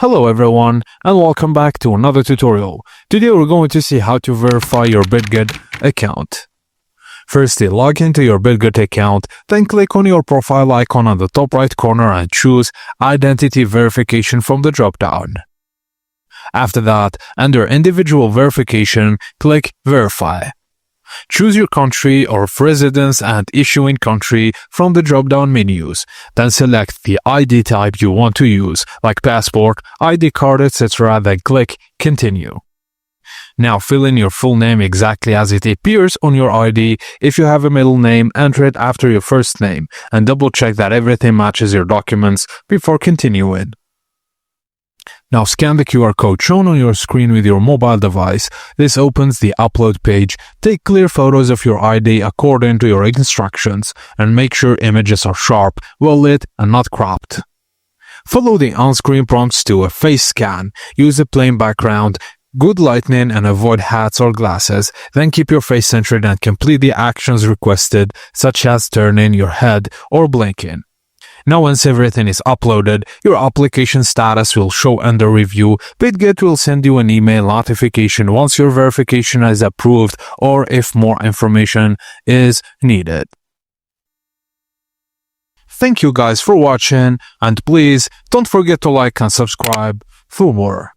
Hello everyone and welcome back to another tutorial. Today we're going to see how to verify your Bitget account. Firstly, log into your Bitget account, then click on your profile icon on the top right corner and choose Identity Verification from the drop-down. After that, under Individual Verification, click Verify. Choose your country of residence and issuing country from the drop-down menus. Then select the ID type you want to use, like passport, ID card, etc. Then click Continue. Now fill in your full name exactly as it appears on your ID. If you have a middle name, enter it after your first name and double check that everything matches your documents before continuing. Now scan the QR code shown on your screen with your mobile device. This opens the upload page. Take clear photos of your ID according to your instructions and make sure images are sharp, well lit and not cropped. Follow the on-screen prompts to a face scan. Use a plain background, good lighting and avoid hats or glasses. Then keep your face centered and complete the actions requested, such as turning your head or blinking. Now once everything is uploaded, your application status will show under review. Bitget will send you an email notification once your verification is approved or if more information is needed. Thank you guys for watching and please don't forget to like and subscribe for more.